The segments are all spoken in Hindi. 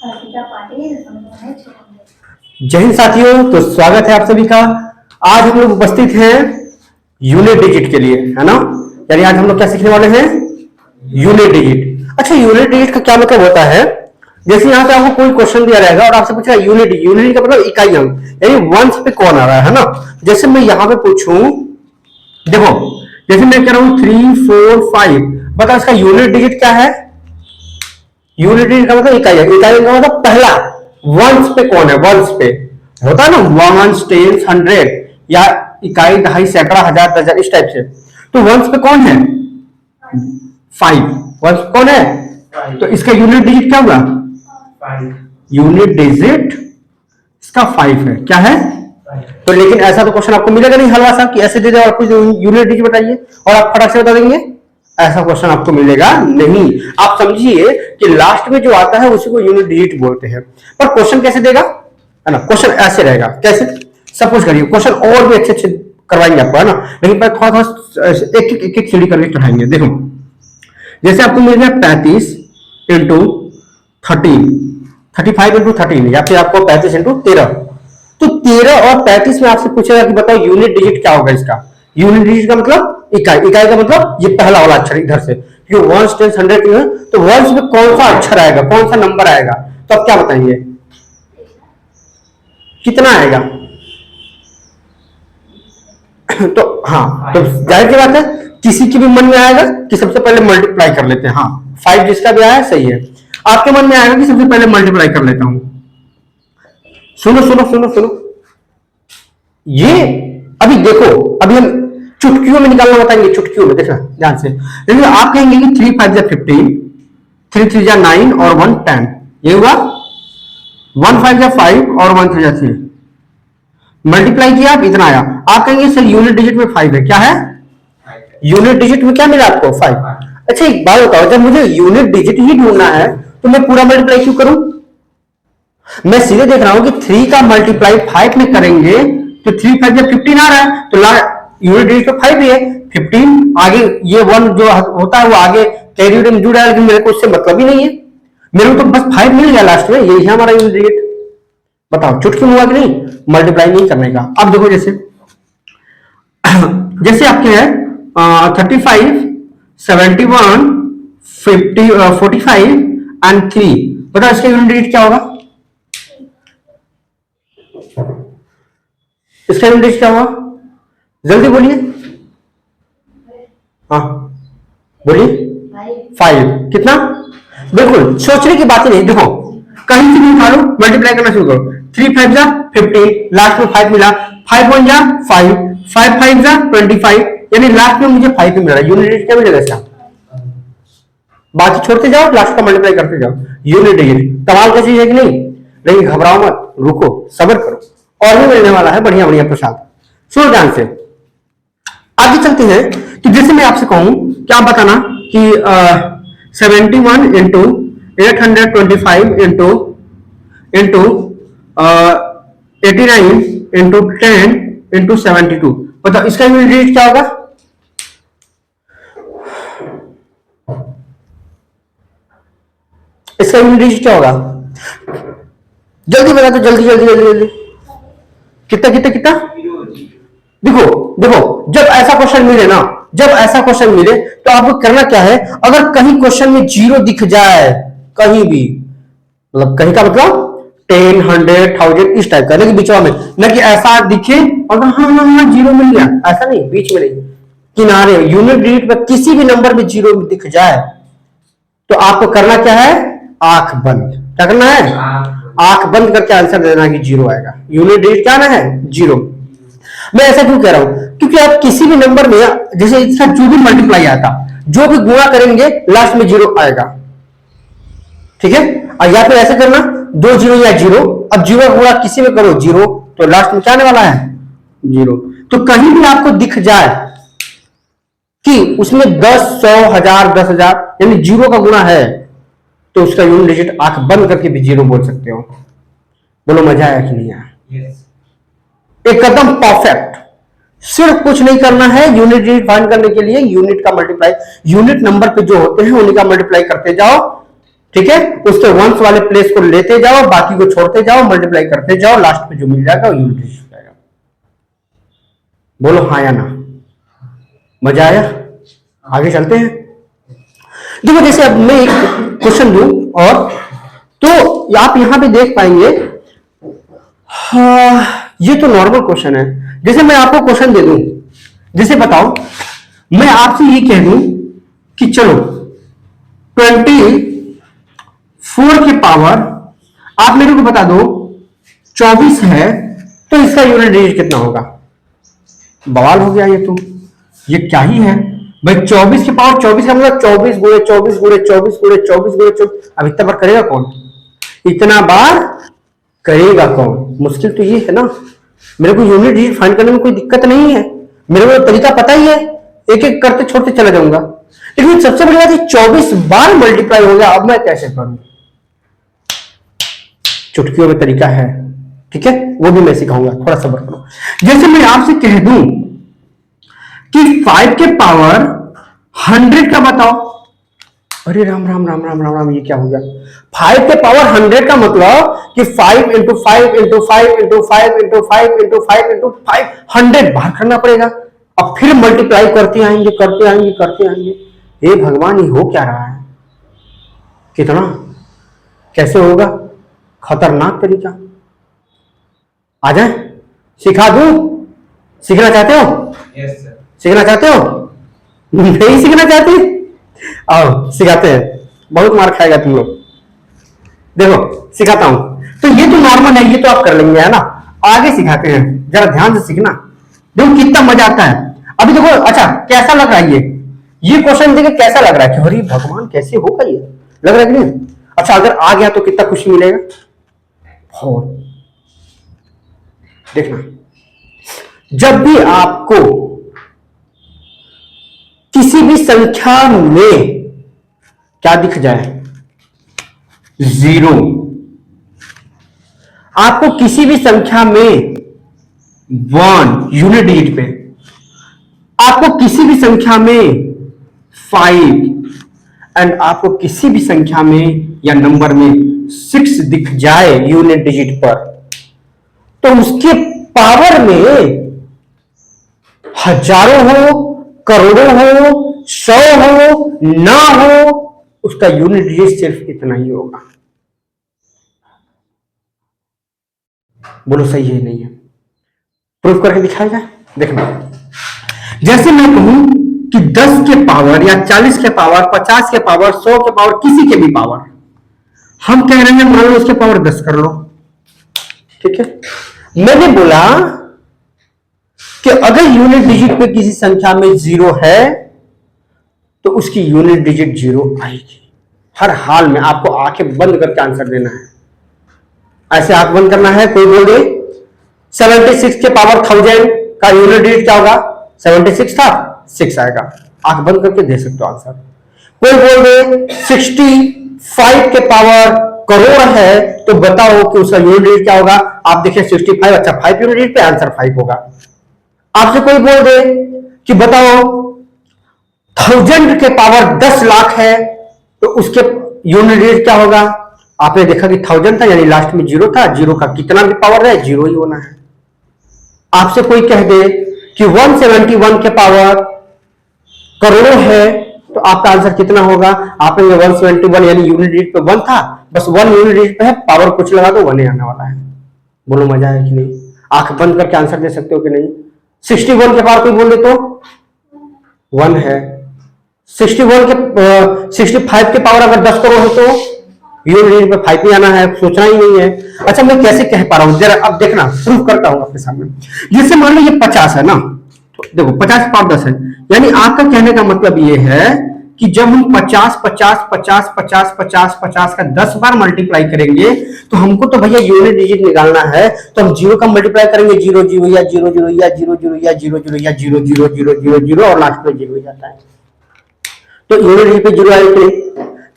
जय हिंद साथियों, तो स्वागत है आप सभी का। आज हम लोग उपस्थित हैं यूनिट डिजिट के लिए, है ना। यानी आज हम लोग क्या सीखने वाले हैं? Unit digit. अच्छा, यूनिट डिजिट का क्या मतलब होता है? जैसे यहाँ पे आपको कोई क्वेश्चन दिया रहेगा और आपसे पूछा यूनिट, यूनिट का मतलब इकाई अंक, यानी वंश पे कौन आ रहा है ना। जैसे मैं यहाँ पे पूछूं, देखो जैसे मैं कह रहा हूं 3, 4, 5, बताओ इसका यूनिट डिजिट क्या है? यूनिट डिजिट का मतलब इकाई, इकाई का मतलब पहला वंश पे कौन है? वंश पे होता है ना, वंश, टेंस, हंड्रेड, या इकाई, दहाई, सैकड़ा, हजार, दर्जन, इस टाइप से। तो वंश पे कौन है? 5। वंश कौन है? तो इसका यूनिट डिजिट क्या हुआ? यूनिट डिजिट इसका 5 है। क्या है? तो लेकिन ऐसा तो क्वेश्चन आपको मिलेगा नहीं हलवा सा कि ऐसे दे दे और कुछ यूनिट डिजिट बताइए और आप फटाक से बता देंगे। ऐसा क्वेश्चन आपको मिलेगा नहीं। आप समझिए कि लास्ट में जो आता है उसी को यूनिट डिजिट बोलते हैं। पर क्वेश्चन कैसे देगा, है ना? क्वेश्चन ऐसे रहेगा। कैसे? सपोज करिए क्वेश्चन और भी अच्छे अच्छे करवाएंगे आपको, है ना, लेकिन पर थोड़ा थोड़ा एक एक सीढ़ी करके चढ़ाएंगे। देखो जैसे आपको मिल गया 35 इंटू 13, 35 इंटू 13, या फिर आपको 35 इंटू 13। तो 13 और 35 में आपसे पूछेगा कि बताओ यूनिट डिजिट क्या होगा इसका। यूनिट डिजिट का मतलब इकाई, इकाई का मतलब ये पहला वाला अक्षर इधर से, क्योंकि वंस, टेंस, हंड्रेड है, तो वंस में कौन सा अक्षर आएगा, कौन सा नंबर आएगा, तो आप क्या बताएंगे? कितना आएगा? तो हाँ, तो जाहिर सी बात है किसी के भी मन में आएगा कि सबसे पहले मल्टीप्लाई कर लेते हैं। हाँ, 5 जिसका भी आया सही है। आपके मन में आएगा कि सबसे पहले मल्टीप्लाई कर लेता हूं। सुनो सुनो सुनो सुनो, ये अभी देखो, अभी हम चुटकियों में निकालना बताएंगे, चुटकियों में देखना ध्यान से। लेकिन आप कहेंगे कि 3 5 जा 15, 3 3 जा 9 और 1 10, ये हुआ। 1 5 जा 5 और 1 3 जा 3, मल्टीप्लाई किया आप, इतना आया। आप कहेंगे सर यूनिट डिजिट में 5 है। क्या है? यूनिट डिजिट में क्या मिला आपको? 5। अच्छा एक बात बताओ, जब मुझे यूनिट डिजिट ही ढूंढना है तो मैं पूरा मल्टीप्लाई क्यों करूं? मैं सीधे देख रहा हूं कि 3 का मल्टीप्लाई 5 में करेंगे तो 3 5 जब 15 आ रहा है तो यूनिट डिजिट तो 5 ही है। 15 आगे ये 1 जो होता है वो आगे कैरी में जुड़ा है, लेकिन मेरे को उससे मतलब ही नहीं है। मेरे को तो बस 5 मिल गया लास्ट में, यही है हमारा यूनिट डिजिट। बताओ चुटकी हुआ कि नहीं मल्टीप्लाई नहीं करने का। अब देखो जैसे जैसे आपके है 35, 71, 50, 45 एंड 3, बताओ इसका यूनिट डिजिट क्या होगा? इसका यूनिट डिजिट क्या होगा? जल्दी बोलिए। हाँ बोलिए। 5 कितना? बिल्कुल सोचने की बात ही नहीं। देखो कहीं से भी उठा लो, मल्टीप्लाई करना शुरू करो। 3 5 जा 15, लास्ट में 5 मिला। 5 1 जा 5, 5 5 जा 25, यानी लास्ट में मुझे 5 ही मिल रहा है। यूनिट डिजिट क्या मिलेगा इसका? बाकी छोड़ते जाओ, लास्ट का मल्टीप्लाई करते जाओ। यूनिट डिजिट कमाल का चीज है कि नहीं? लेकिन घबराओ मत, रुको, सब्र करो, और भी मिलने वाला है बढ़िया बढ़िया प्रसाद। सुनो ध्यान से, आगे चलते हैं। कि जैसे मैं आपसे कहूं क्या बताना कि 71 इंटू 825 इंटू 89 इंटू 10 इंटू 72, बताओ इसका यूनिट डिजिट क्या होगा? इसका यूनिट डिजिट क्या होगा? जल्दी बता दो, जल्दी जल्दी जल्दी जल्दी। कितना कितना कितना? देखो देखो, जब ऐसा क्वेश्चन मिले ना, जब ऐसा क्वेश्चन मिले तो आपको करना क्या है, अगर कहीं क्वेश्चन में जीरो दिख जाए, कहीं भी, मतलब कहीं का मतलब 10 100 1000 इस टाइप का, लेकिन बीच में न कि ऐसा दिखे और हाँ हाँ हाँ जीरो मिल गया, ऐसा नहीं, बीच में नहीं, किनारे यूनिट डिजिट में किसी भी नंबर में जीरो दिख जाए तो आपको करना क्या है? आंख बंद। क्या करना है? आंख बंद करके आंसर देना कि जीरो आएगा। यूनिट डिजिट क्या ना है? जीरो। मैं ऐसा क्यों कह रहा हूं? क्योंकि आप किसी भी नंबर में जैसे इसका जो भी मल्टीप्लाई आता, जो भी गुणा करेंगे लास्ट में जीरो आएगा, ठीक है? और या फिर ऐसे करना 2 जीरो या जीरो, अब जीरो गुणा किसी में करो जीरो, तो लास्ट में क्या आने वाला है? जीरो। तो कहीं भी आपको दिख जाए कि उसमें 10 100 1000 10,000 यानी जीरो का गुणा है, तो उसका यूनिट डिजिट आंख बंद करके भी जीरो बोल सकते हो। बोलो मजा आया कि नहीं आया? एकदम परफेक्ट। सिर्फ कुछ नहीं करना है यूनिट डिजिट फाइंड करने के लिए, यूनिट का मल्टीप्लाई, यूनिट नंबर पे जो होते हैं उन्हीं का मल्टीप्लाई करते जाओ, ठीक है, उसके वंस वाले प्लेस को लेते जाओ, बाकी को छोड़ते जाओ, मल्टीप्लाई करते जाओ, लास्ट में जो मिल जाएगा वो यूनिट डिजिट हो जाएगा। बोलो हाँ या ना, मजा आया? आगे चलते हैं। देखो जैसे अब मैं एक क्वेश्चन दूं और तो आप यहां पे देख पाएंगे, ये तो नॉर्मल क्वेश्चन है। जैसे मैं आपको क्वेश्चन दे दूं, जैसे बताओ मैं आपसे ये कह दूं कि चलो 24 की पावर आप मेरे को बता दो 24 है, तो इसका यूनिट डिजिट कितना होगा? बवाल हो गया ये तो, ये क्या ही है भाई? 24 की पावर 24 का मतलब 24 गुणे 24 गुणे 24 गुणे 24 गुणे 24। अब इतना बार करेगा कौन? इतना बार करेगा कौन? मुश्किल तो ये है ना। मेरे को यूनिट डिजिट फाइंड करने में कोई दिक्कत नहीं है, मेरे को तरीका पता ही है, एक एक करते छोड़ते चला जाऊंगा। लेकिन सबसे बड़ी बात है 24 बार मल्टीप्लाई हो गया, अब मैं कैसे करूं? चुटकियों में तरीका है, ठीक है, वो भी मैं सिखाऊंगा, थोड़ा सब्र करो। जैसे मैं आपसे कह दूं कि 5 के पावर 100 का बताओ। अरे राम राम राम राम राम राम, ये क्या हो गया? 5 के पावर 100 का मतलब कि 5 into 5 into 5 into 5 into 5 into 5 into 5 100 बार करना पड़ेगा। अब फिर मल्टीप्लाई करते आएंगे करते आएंगे करते आएंगे। हे भगवान, ये हो क्या रहा है? कितना कैसे होगा? खतरनाक तरीका। आ जाए, सिखा दूं? सीखना चाहते हो? Yes sir. सीखना चाहते हो? नहीं सीखना चाहते? आओ सिखाते हैं, बहुत मार खाएगा तुम लोग। देखो सिखाता हूं। तो ये तो नॉर्मल है, ये तो आप कर लेंगे, है ना। आगे सिखाते हैं, जरा ध्यान से सीखना। देखो कितना मजा आता है। अभी देखो, अच्छा कैसा लग रहा है ये क्वेश्चन देखिए कैसा लग रहा है कि अरे भगवान कैसे होगा ये, लग रहा है कि नहीं? अच्छा अगर आ गया तो कितना खुशी मिलेगा। बहुत। देखना, जब भी आपको किसी भी संख्या में क्या दिख जाए, 0, आपको किसी भी संख्या में 1 यूनिट डिजिट पे, आपको किसी भी संख्या में 5 एंड आपको किसी भी संख्या में या नंबर में 6 दिख जाए यूनिट डिजिट पर, तो उसके पावर में हजारों हो, करोड़ों हो, 100 हो, ना हो, उसका यूनिट डिजिट सिर्फ इतना ही होगा। बोलो सही है नहीं है? प्रूफ करके दिखाया जाए। देखना, जैसे मैं कहूं कि 10 के पावर या 40 के पावर, 50 के पावर, 100 के पावर, किसी के भी पावर, हम कह रहे हैं मान लो उसके पावर 10 कर लो, ठीक है। मैंने बोला कि अगर यूनिट डिजिट पे किसी संख्या में 0 है तो उसकी यूनिट डिजिट 0 आएगी। हर हाल में आपको आंखें बंद करके आंसर देना है। ऐसे आंख बंद करना है। कोई बोल दे 76 के पावर 1000 का यूनिट डिजिट क्या होगा? 76 था, 6 आएगा। आंख बंद करके दे सकते हो आंसर। कोई बोल दे 65 के पावर करोड़ है तो बताओ कि उसका यूनिट डिजिट क्या होगा? आप देखिए 65, अच्छा 5 यूनिट डिजिट पे आंसर 5 होगा। आपसे कोई बोल दे कि बताओ 1000 के पावर 10 लाख है तो उसके यूनिट डिजिट क्या होगा? आपने देखा कि 1000 था यानी लास्ट में 0 था, 0 का कितना भी पावर है 0 ही होना है। आपसे कोई कह दे कि 171 के पावर करोड़ों है तो आपका आंसर कितना होगा? आपने 171 यानी यूनिट डिजिट पे 1 था, बस 1 यूनिट डिजिट पे है, पावर कुछ लगा तो 1 ही आने वाला है। बोलो मजा है कि नहीं? आंख बंद करके आंसर दे सकते हो कि नहीं? 61 के पावर कोई बोल दे तो 1 है। 65 के पावर अगर 10 करोड़ हो तो यूनिट डिजिट पे 5 ही आना है, सोचना ही नहीं है। अच्छा मैं कैसे कह पा रहा हूं जरा अब देखना, प्रूफ करता हूं आपके सामने। जैसे मान लो ये 50 है ना, तो देखो 50 पावर 10 है, यानी आपका कहने का मतलब ये है कि जब हम 50 50 50 50 50 50 का 10 बार मल्टीप्लाई करेंगे तो हमको तो भैया यूनिट डिजिट निकालना है, तो हम 0 का मल्टीप्लाई करेंगे 0 0 या 0 0 या 0 0 या 0 0 या 0 0 0 0 0 और लास्ट में 0 हो जाता है। तो यूनिट डिजिट पे 0 आएगा कि नहीं?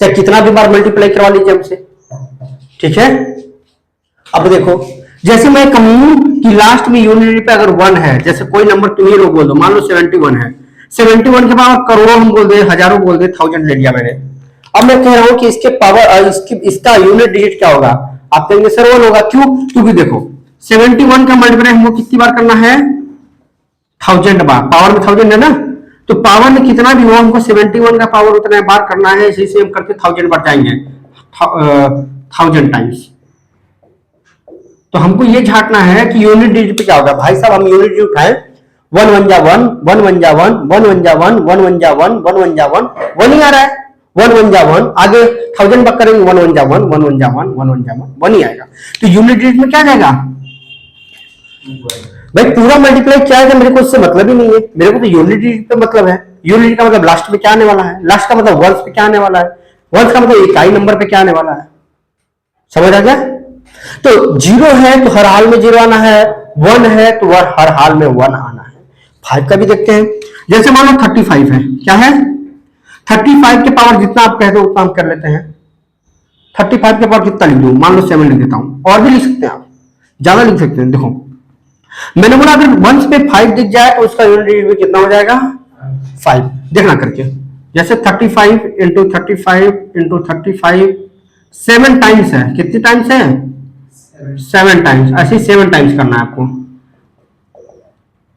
चाहे कितना भी बार मल्टीप्लाई करवा लीजिए हमसे, ठीक है। अब देखो जैसे मैं कहूं कि लास्ट में यूनिट पे अगर 1 है, जैसे कोई नंबर तुम ही लोग बोल दो, मान लो 71 है, 71 के पावर करोड़ों हम बोल दे, हजारों बोल दे, 1000 ले लिया मैंने। अब मैं कह रहा हूं कि इसके पावर इसका यूनिट डिजिट क्या होगा, आप कहेंगे सर 1 होगा, क्यों? क्योंकि देखो 71 का मल्टीप्लाई हमको कितनी बार करना है, 1000 बार, पावर में 1000 है ना, तो पावर में कितना भी हो हमको 71 का पावर उतना बार करना है, इसी से हम करके 1000 बार जाएंगे, 1000 टाइम्स। तो हमको ये झांकना है कि यूनिट डिजिट पे क्या होगा। भाई साहब हम यूनिट डिजिट उठाए, 1 1 जा 1, 1 1 जा 1, 1 1 जा 1, 1 1 जा 1, 1 1 जा 1, 1 ही आ रहा है, 1 1 जा 1, आगे 1000 बार करेंगे, 1 1 जा 1, 1 1 जा 1, 1 1 जा 1, 1 ही आएगा। तो यूनिट डिजिट में क्या जाएगा भाई, पूरा मल्टीप्लाई क्या है, मेरे को इससे मतलब ही नहीं है, मेरे को तो यूनिट डिजिट पे मतलब है। यूनिट का मतलब लास्ट पे क्या आने वाला है, लास्ट का मतलब वंस पे क्या आने वाला है, वंस का मतलब इकाई नंबर पे क्या आने वाला है, समझ आ गया? तो 0 है तो हर हाल में 0 आना है, 1 है तो हर हाल में 1 आना है। 5 का भी देखते हैं, जैसे मान लो 35 है, क्या है 35 के पावर जितना आप कह दो उतना हम कर लेते हैं। 35 के पावर कितना लिख दूं, मान लो 7 लिख देता हूं, और भी लिख सकते हैं आप, ज्यादा लिख सकते हैं। देखो मैंने बोला अगर वंस पे 5 दिख जाए तो उसका यूनिट डिजिट कितना हो जाएगा 5, देखना करके, जैसे 35 इंटू 35 इंटू 35 7 टाइम्स है, कितनी टाइम्स है 7 टाइम्स, ऐसे 7 टाइम्स करना है आपको,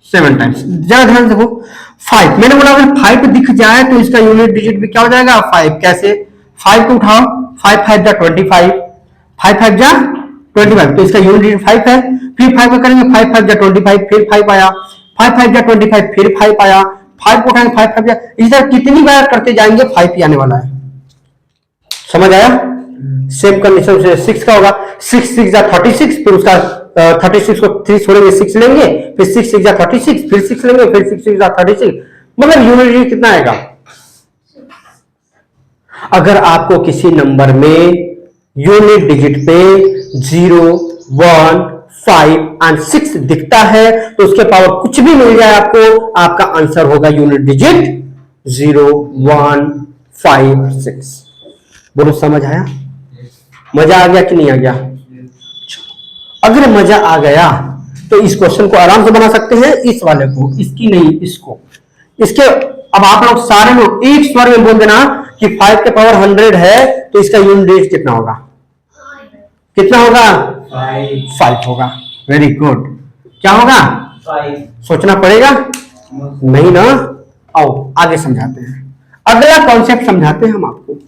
7 टाइम्स। जरा ध्यान देखो 5, मैंने बोला अगर 5 दिख जाए तो इसका यूनिट डिजिट भी क्या हो जाएगा 5, कैसे 5 को उठाओ, 5 5 जा 25, 5 5 जा 25, तो इसका यूनिट डिजिट 5 है, फिर 5 को करेंगे 5 5 जा 25, फिर 5 आया, 5 5 जा 25, फिर 5 आया, 5 को उठाएंगे 5 5 जा, इस तरह कितनी बार करते जाएंगे 5 ही आने वाला है, समझ आया? सेम कंडीशन से 6 का होगा, 6 6 जा 36, फिर उसका 36 को 3 छोड़ेंगे 6 लेंगे, फिर 6 6 जा 36, फिर 6 लेंगे, फिर 6 6 जा 36, मतलब यूनिट डिजिट कितना आएगा। अगर आपको किसी नंबर में यूनिट डिजिट पे 0 1 5 एंड 6 दिखता है तो उसके पावर कुछ भी मिल जाए आपको, आपका आंसर होगा यूनिट डिजिट 0 1 5 6। बोलो समझ आया, मजा आ गया कि नहीं आ गया? अगर मजा आ गया तो इस क्वेश्चन को आराम से बना सकते हैं, इस वाले को, इसकी नहीं, इसको, इसके। अब आप लोग सारे लोग एक स्वर में बोल देना कि 5 के पावर 100 है तो इसका यूनिट डिजिट कितना होगा, कितना होगा 5 होगा। वेरी गुड, क्या होगा 5, सोचना पड़ेगा नहीं ना। आओ आगे समझाते हैं, अगला कॉन्सेप्ट समझाते हैं हम आपको,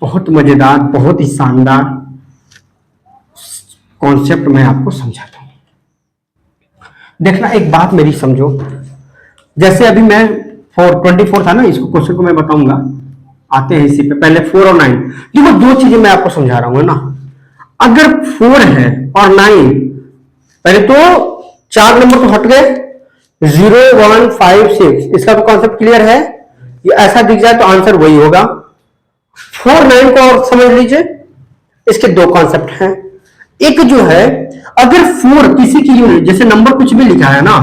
बहुत मजेदार, बहुत ही शानदार कॉन्सेप्ट मैं आपको समझाता हूं। देखना एक बात मेरी समझो, जैसे अभी मैं 424 था ना, इसको क्वेश्चन को मैं बताऊंगा, आते हैं इसी पे, पहले 4 और 9, देखो 2 चीजें मैं आपको समझा रहा हूं ना। अगर 4 है और 9, पहले तो 4 नंबर तो हट गए, 0 1 5 6, इसका तो कॉन्सेप्ट क्लियर है, ये ऐसा दिख जाए तो आंसर वही होगा। 4 9 को और समझ लीजिए, इसके 2 कॉन्सेप्ट हैं। एक जो है अगर 4 किसी की यूनिट, जैसे नंबर कुछ भी लिखा है ना,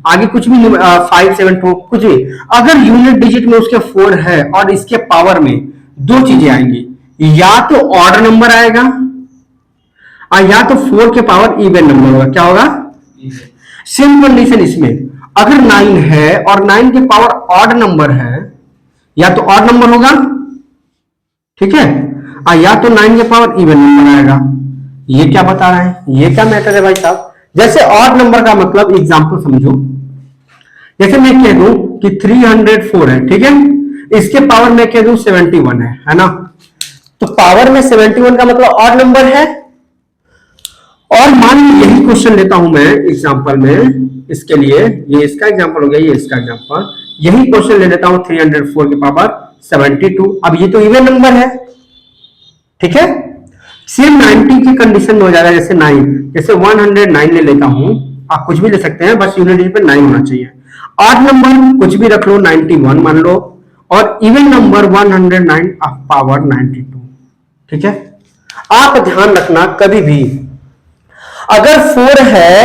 आगे कुछ भी 5 7 2 कुछ भी, अगर यूनिट डिजिट में उसके 4 है और इसके पावर में 2 चीजें आएंगी, या तो ऑड नंबर आएगा और या तो 4 के पावर इवन नंबर होगा, क्या होगा सेम कंडीशन इसमें, अगर 9 है और 9 के पावर ऑड नंबर है, या तो ऑड नंबर होगा, ठीक है, या तो 9 के पावर इवन नंबर आएगा। ये क्या बता रहे हैं, ये क्या मैटर है भाई साहब? जैसे ऑड नंबर का मतलब एग्जांपल समझो, जैसे मैं कह दूं कि 304 है, ठीक है, इसके पावर में कह दूं 71 है ना, तो पावर में 71 का मतलब ऑड नंबर है। और मान ली यही क्वेश्चन लेता हूं मैं एग्जांपल में, इसके लिए ये इसका एग्जांपल हो गया, ये इसका एग्जांपल, यही क्वेश्चन ले लेता हूं 304 के पावर 72, अब ये तो इवन नंबर है, ठीक है, सेम 90 की कंडीशन में हो जाएगा, जैसे 9, जैसे 109 ले लेता हूं, आप कुछ भी ले सकते हैं, बस यूनिट डिजिट पे 9 होना चाहिए। ऑड नंबर कुछ भी रख लो, 91 मान लो, और इवन नंबर 109 पावर 92, ठीक है। आप ध्यान रखना कभी भी अगर 4 है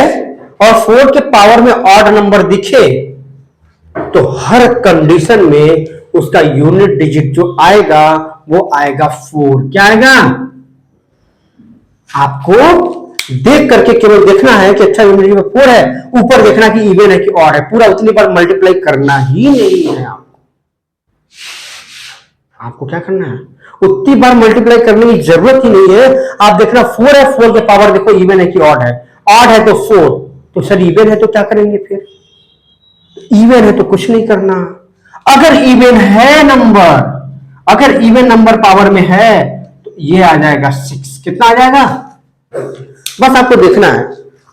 और 4 के पावर में ऑड नंबर दिखे तो हर कंडीशन में उसका यूनिट डिजिट जो आएगा वो आएगा 4। क्या आएगा? आपको देख करके केवल देखना है कि अच्छा यूनिट डिजिट 4 है, ऊपर देखना कि इवन है कि ऑड है, पूरा उतनी बार मल्टीप्लाई करना ही नहीं है आपको। आपको क्या करना है, उतनी बार मल्टीप्लाई करने की जरूरत ही नहीं है। आप देखना 4 है, 4 के पावर देखो इवन है कि ऑड है, ऑड है तो 4, तो सर इवन है तो क्या करेंगे फिर, इवन है तो कुछ नहीं करना। अगर इवन है नंबर, अगर इवन नंबर पावर में है तो ये आ जाएगा 6। कितना आ जाएगा, बस आपको देखना है।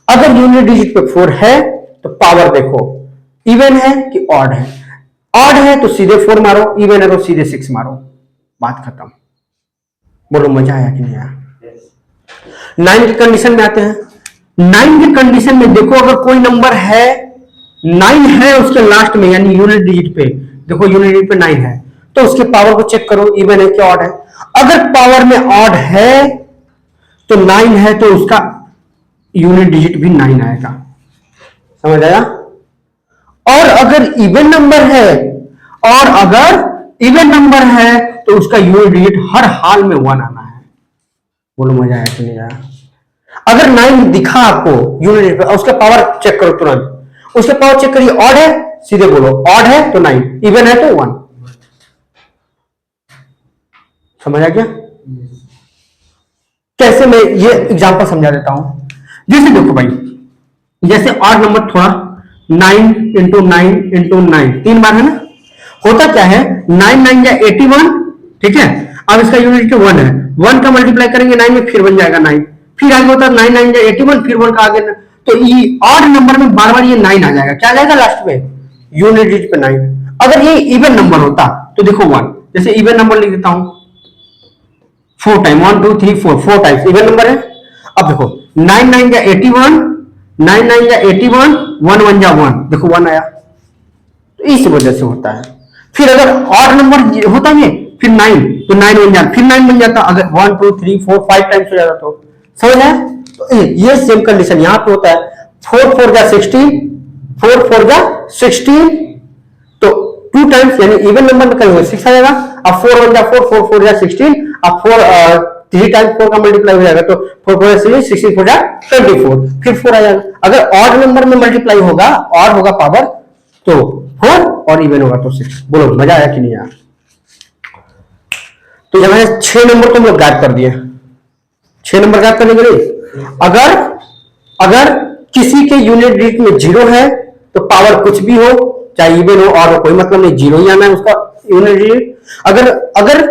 अगर यूनिट डिजिट पे 4 है तो पावर देखो इवन है कि ऑड है, ऑड है तो सीधे 4 मारो, इवन है तो सीधे 6 मारो, बात खत्म। बोलो मजा आया कि नहीं आया। 9 की कंडीशन में आते हैं। 9 की कंडीशन में देखो अगर कोई नंबर है 9 है उसके लास्ट में, यानी यूनिट डिजिट पे देखो, यूनिट डिजिट पे 9 है तो उसके पावर को चेक करो इवन है कि ऑड है। अगर पावर में ऑड है तो 9 है तो उसका यूनिट डिजिट भी 9 आएगा, समझ आया। और अगर इवन नंबर है, और अगर इवन नंबर है तो उसका यूनिट डिजिट हर हाल में 1 आना है। बोलो मजा आया कि नहीं आया। अगर 9 दिखा आपको यूनिट डिजिट पे, उसका पावर चेक करो तुरंत, उसके पावर चेक करिए, ऑड है सीधे बोलो ऑड है तो 9, इवन है तो 1। समझ आ गया। कैसे, मैं ये एग्जांपल समझा देता हूं। जैसे देखो भाई, जैसे ऑड नंबर थोड़ा 9 इंटू 9 इंटू 9 3 बार है ना, होता क्या है 9 9 या 81, ठीक है। अब इसका यूनिट 1 है, 1 का मल्टीप्लाई करेंगे 9 में फिर बन जाएगा 9, फिर आगे होता है 9 9 या 81, फिर 1 का आगे तो ये ऑड नंबर में बार बार ये 9 आ जाएगा। क्या आ जाएगा लास्ट में, यूनिट डिजिट पे 9। अगर ये इवन नंबर होता तो देखो 1, जैसे इवन नंबर लिख देता हूं 4 टाइम, 1 2 3 4, 4 टाइम्स इवन नंबर है। अब देखो 9 9 या 81, 9 9 या 81, 1 1 या 1, देखो 1 आया, तो इस वजह से होता है। फिर अगर ऑड नंबर होता है फिर 9 तो 9 बन जाता, फिर 9 बन जाता, अगर 1 2 3 4 5 टाइम्स हो जाता तो समझ आया। तो ये सेम कंडीशन यहां पे होता है। 4 4 जा 16, 4 4 जा 16, तो 2 टाइम्स यानी इवन नंबर में करेंगे 6 आ जाएगा। अब 4 1 जा 4, 4 4 जा 16, अब 3 टाइम्स 4 का मल्टीप्लाई हो जाएगा तो 4 4 जा 16 4 जा 24, फिर 4 आ जाएगा। अगर ऑड नंबर में मल्टीप्लाई होगा, ऑड होगा पावर तो 4 और इवन होगा तो 6। बोलो मजा आया कि नहीं आया। तो जब 6 नंबर तो हम लोग गायब कर दिए। 6 नंबर गायब करने के लिए अगर किसी के यूनिट डिजिट में 0 है तो पावर कुछ भी हो, चाहे इवन हो और कोई मतलब नहीं, 0 ही आना है उसका यूनिट डिजिट। अगर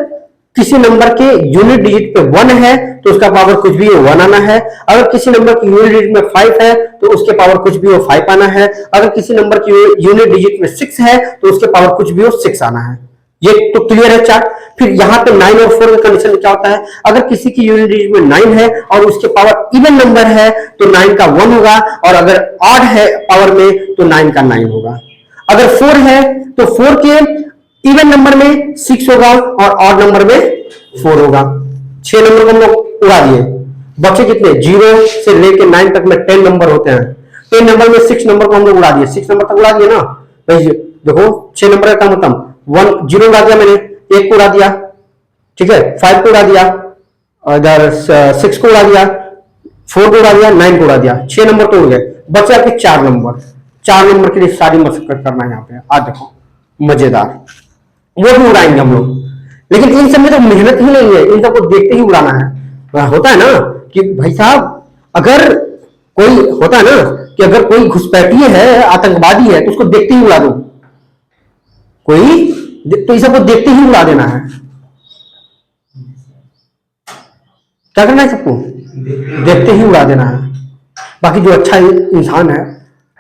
किसी नंबर के यूनिट डिजिट पे 1 है तो उसका पावर कुछ भी हो 1 आना है। अगर किसी नंबर की यूनिट डिजिट में 5 है तो उसके पावर कुछ भी हो 5 आना है। अगर किसी नंबर की यूनिट डिजिट में 6 है तो उसके पावर कुछ भी हो 6 आना है। ये तो क्लियर है चार्ट। फिर यहां पे 9 और 4 के कंडीशन में क्या होता है, अगर किसी की यूनिट डिजिट में 9 है और उसके पावर इवन नंबर है तो 9 का 1 होगा, और अगर ऑड है पावर में तो 9 का 9 होगा। अगर 4 है तो 4 के इवन नंबर में 6 होगा और ऑड नंबर में 4 होगा। 6 नंबर को हम लोग उड़ा दिए, बचे कितने, 0 से लेके 9 तक में 10 नंबर होते हैं। 10 नंबर में 6 नंबर को हम लोग उड़ा दिए, 6 नंबर तक उड़ा दिए ना। देखो 6 नंबर का मतलब 1 0 उड़ा दिया मैंने, 1 को उड़ा दिया, ठीक है, 5 को उड़ा दिया, इधर 6 को उड़ा दिया, 4 को उड़ा दिया, 9 को उड़ा दिया, 6 नंबर तो उड़ गए। बचे आपके 4 नंबर। 4 नंबर के लिए सारी मशक्कत करना है यहाँ पे। आज देखो मजेदार, वो भी उड़ाएंगे हम लोग, लेकिन इन सब में तो मेहनत ही नहीं है, इन सबको देखते ही उड़ाना है। होता है ना कि भाई साहब, अगर कोई होता है ना कि अगर कोई घुसपैठिए है, आतंकवादी है, तो उसको देखते ही उड़ा दो, कोई तो इस सबको देखते ही उड़ा देना है। क्या करना है, सबको देखते ही उड़ा देना है। बाकी जो अच्छा इंसान है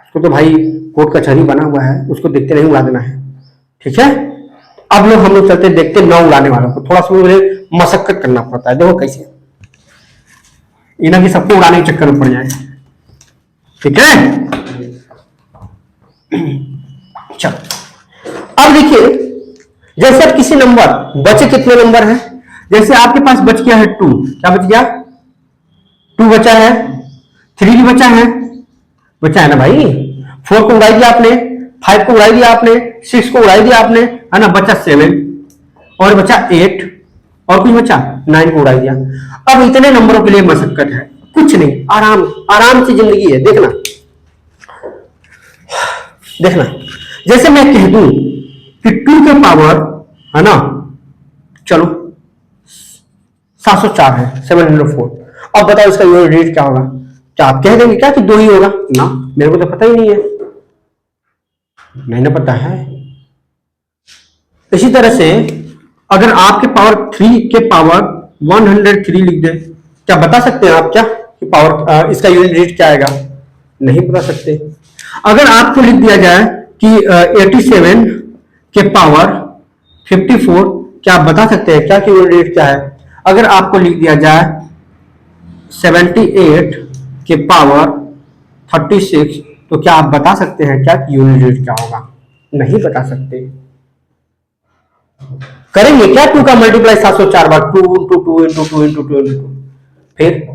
उसको तो भाई कोर्ट कचहरी बना हुआ है, उसको देखते नहीं उड़ा देना है, ठीक है। अब लोग हम लोग चलते देखते न उड़ाने वालों को, थोड़ा सा मुझे मशक्कत करना पड़ता है। देखो कैसे इन्हें की सबको उड़ाने के चक्कर में पड़ जाए, ठीक है। चलो अब देखिए, जैसे अब किसी नंबर बचे, कितने नंबर है, जैसे आपके पास बच गया है 2, क्या बच गया, 2 बचा है, 3 भी बचा है ना भाई। 4 को उड़ाई दिया आपने, 5 को उड़ाई दिया आपने, 6 को उड़ाई दिया आपने, है ना, बचा 7 और बचा 8 और कुछ बचा 9 को उड़ाई दिया। अब इतने नंबरों के लिए मशक्कत है, कुछ नहीं, आराम आराम से जिंदगी है। देखना जैसे मैं कह दूं कि 2 के पावर, है ना, चलो 704 है, 704। अब बताओ इसका यूनिट डिजिट क्या होगा? क्या आप कह देंगे क्या कि 2 ही होगा? ना, मेरे को तो पता ही नहीं है, नहीं ना पता है। इसी तरह से अगर आपके पावर 3 के पावर 103 लिख दे, क्या बता सकते हैं आप क्या कि पावर इसका यूनिट डिजिट क्या आएगा? नहीं बता सकते। अगर आपको लिख दिया जाए कि 87 के पावर 54, क्या आप बता सकते हैं क्या कि यूनिट डिजिट क्या है? अगर आपको लिख दिया जाए 78 के पावर 36, तो क्या आप बता सकते हैं क्या कि यूनिट डिजिट क्या होगा? नहीं बता सकते। करेंगे क्या 2 का मल्टीप्लाई 704 बार, 2 इंटू 2 इंटू 2 इंटू 2 इंटू 2, फिर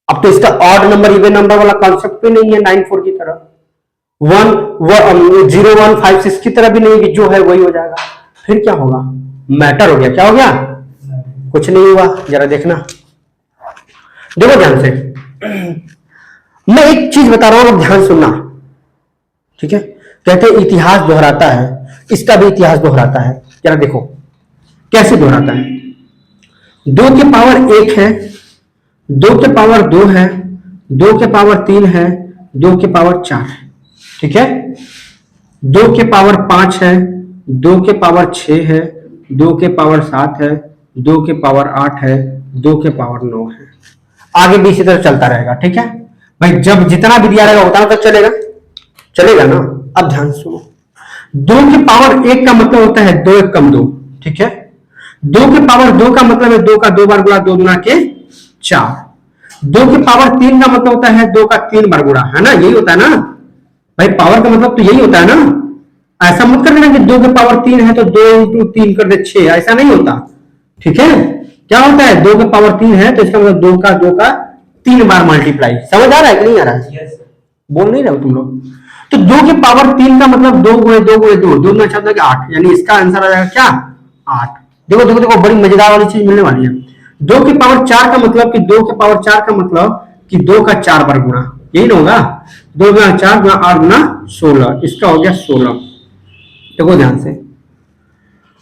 अब तो इसका ऑड नंबर इवन नंबर वाला कॉन्सेप्ट भी नहीं है 94 की तरह, 0156 की तरह भी नहीं कि जो है वही हो जाएगा। फिर क्या होगा? मैटर हो गया। क्या हो गया? कुछ नहीं हुआ। जरा देखना, देखो ध्यान से, मैं एक चीज बता रहा हूं, अब ध्यान सुनना, ठीक है? कहते हैं इतिहास दोहराता है, इसका भी इतिहास दोहराता है। जरा देखो कैसे दोहराता है। 2 के पावर 1 है, 2 के पावर 2 है, 2 के पावर 3 है, 2 के पावर 4 है, ठीक है? 2 के पावर 5 है, 2 के पावर 6 है, 2 के पावर 7 है, 2 के पावर 8 है, 2 के पावर 9 है। आगे भी इसी तरह चलता रहेगा, ठीक है भाई? जब जितना भी दिया रहेगा उतना तक चलेगा, चलेगा ना? अब ध्यान सुनो, 2 के पावर 1 का मतलब होता है 2 1 कम 2, ठीक है? 2 के पावर 2 का मतलब है 2 का 2 बार गुणा, 2 गुना के 4। 2 के पावर 3 का मतलब होता है 2 का 3 बार गुणा, है ना? यही होता है ना भाई, पावर का मतलब तो यही होता है ना। ऐसा मत कर देना कि 2 के पावर 3 है तो 2 इंटू 3 कर दे 6, ऐसा नहीं होता, ठीक है? क्या होता है? 2 के पावर 3 है तो इसका मतलब 2 का 3 बार मल्टीप्लाई। समझ आ रहा है कि नहीं आ रहा है? yes. बोल नहीं रहे हो तुम लोग? तो 2 के पावर 3 का मतलब 2 गुणे 2 गुणे 2, 2 में 8, यानी इसका आंसर आ जाएगा क्या? 8। देखो देखो देखो, बड़ी मजेदार वाली चीज मिलने वाली है। 2 के पावर 4 का मतलब कि 2 के पावर 4 का मतलब कि 2 का 4 बार गुणा, यही ना होगा? 2 गुणा 4 गुणा 8 गुणा 16, इसका हो गया 16। देखो ध्यान से,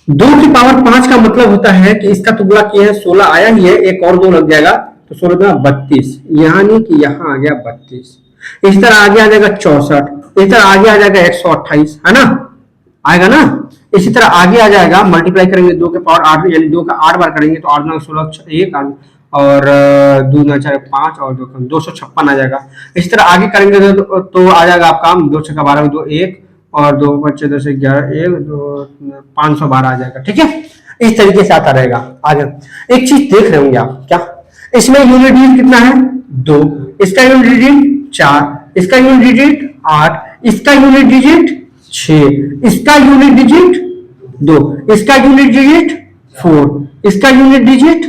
2 की पावर 5 का मतलब होता है कि इसका तो गुणा किया है, 16 आया ही है, एक और 2 लग जाएगा तो 16 गुणा 32, यानी कि यहां आ गया 32। इस तरह आगे आ जाएगा 64, इस तरह आगे आ जाएगा 128, है ना? आएगा ना? इसी तरह आगे आ जाएगा, मल्टीप्लाई करेंगे 2 के पावर 8, यानी 2 का 8 बार करेंगे तो 8 गुना 16 1 और 2 गुना 4 5 और 256 आ जाएगा। इस तरह आगे करेंगे तो आ जाएगा आपका 2 6 12 2 1 और 2 बच्चे 10 11 1 2 512 आ जाएगा, ठीक है? इस तरीके से आता रहेगा। आगे एक चीज देख रहे होंगे आप, क्या इसमें यूनिट डिजिट कितना है? 2, इसका यूनिट डिजिट 4, इसका यूनिट डिजिट 8, इसका यूनिट डिजिट 6, इसका यूनिट डिजिट 2, इसका यूनिट डिजिट 4, इसका यूनिट डिजिट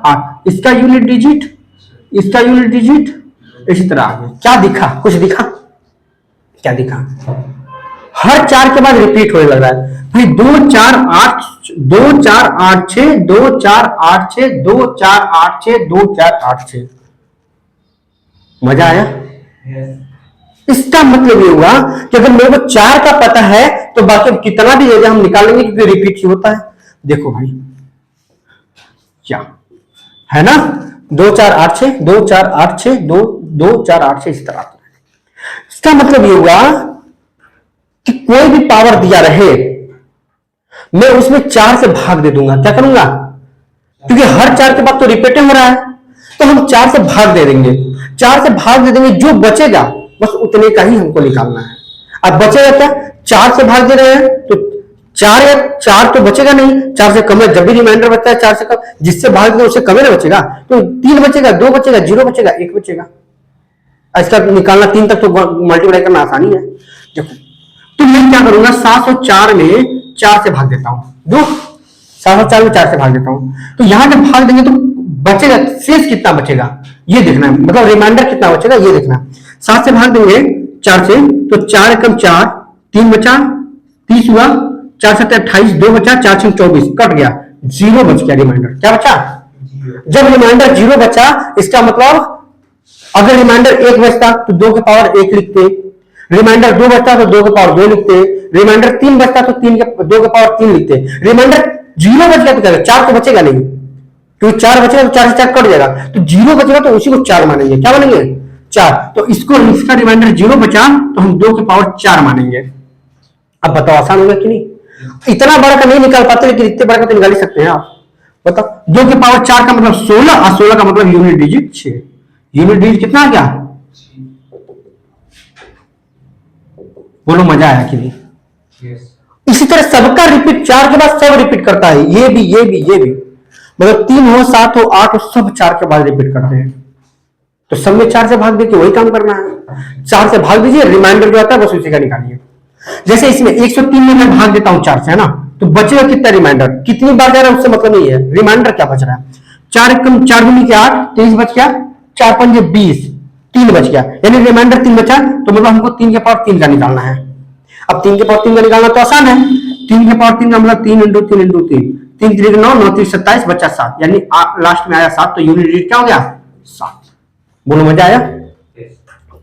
8, इसका यूनिट डिजिट, इसका यूनिट डिजिट, इसी तरह आगे। क्या दिखा? कुछ दिखा? क्या दिखा? हर 4 के बाद रिपीट होने लग रहा है भाई। 2 4 8 2 4 8 6 2 4 8 6 2 4 8 6 2 4 8 6। मजा आया? इसका मतलब ये हुआ कि अगर मेरे को 4 का पता है तो बाकी कितना भी एरिया हम निकालेंगे क्योंकि रिपीट ही होता है। देखो भाई क्या है ना, 2 4 8 6 2 4 8 6 2 2 4 8 6 इस तरह। इसका मतलब ये हुआ कि कोई भी पावर दिया रहे मैं उसमें 4 से भाग दे दूंगा। क्या करूंगा? क्योंकि हर 4 के बाद तो रिपीट हो रहा है तो हम 4 से भाग दे देंगे, 4 से भाग दे देंगे, जो बचेगा बस उतने का ही हमको निकालना है। अब बचेगा क्या? 4 से भाग दे रहे हैं तो 4 तो बचेगा नहीं, 4 से कम है। जब भी रिमाइंडर बचता है 4 से कम, जिससे भाग दे उससे कम ही बचेगा, तो 3 बचेगा, 2 बचेगा, 0 बचेगा, 1 बचेगा। इसका निकालना 3 तक तो मल्टीप्लाई करना आसानी है। देखो तो मैं क्या करूंगा, 704 में 4 से भाग देता हूं। दो 704 में 4 से भाग देता हूं तो यहां जब भाग देंगे तो बचेगा, शेष कितना बचेगा ये देखना है, मतलब रिमाइंडर कितना बचेगा ये देखना है। 7 से भाग देंगे 4 से तो 4 एकम 4, 3 बचा, 30 हुआ, 4 7 28, 2 बचा, 4 6 24, कट गया, 0 बच गया। रिमाइंडर क्या बचा? जब रिमाइंडर 0 बचा इसका मतलब अगर रिमाइंडर 1 बचता तो 2 के पावर 1 लिखते, रिमाइंडर 2 बचता तो 2 के पावर 2 लिखते, रिमाइंडर 3 बचता तो 2 के पावर 3 लिखते, रिमाइंडर जीरो बच गया तो क्या, चार तो बचेगा नहीं, क्योंकि चार बचेगा तो चार से चार कट जाएगा, तो जीरो बचेगा तो उसी को चार मानेंगे, क्या मानेंगे, चार। तो इसको, इसका रिमाइंडर जीरो बचा तो हम दो के पावर चार मानेंगे। अब बताओ आसान होगा कि नहीं। इतना बड़ा का नहीं निकाल पाते, लेकिन इतने बड़ा का तो निकाल ही सकते हैं आप। बताओ, दो के पावर चार का मतलब 16 और 16 का मतलब यूनिट डिजिट 6। यूनिट डिजिट कितना आ गया, बोलो मजा आया कि नहीं। yes. इसी तरह सबका रिपीट, चार के बाद सब रिपीट करता है, ये भी ये भी ये भी, मतलब 3 हो 7 हो 8 हो सब चार के बाद रिपीट करते हैं। तो सब में चार से भाग देके वही काम करना है, चार से भाग दीजिए, रिमाइंडर जो आता है बस उसी का निकालिए। जैसे इसमें 103 में मैं भाग देता हूं चार से, है ना, तो बचेगा कितना रिमाइंडर, कितनी बार जा रहा है उससे मतलब नहीं है, रिमाइंडर क्या बच रहा है। चार कम चार दूनी के 8, 23 बच गया, चार पंजे 20, तीन बच गया, यानी रिमाइंडर तीन बचा, तो मतलब हमको तीन के पावर तीन का निकालना है। अब तीन के पावर तीन का निकालना तो आसान है, तीन के पावर तीन का मतलब तीन इंटू तीन इंटू तीन, तीन तीन नौ, नौ तीन 27, बचा 7, यानी लास्ट में आया 7, तो यूनिट डिजिट क्या हो गया 7। बोलो मजा आया।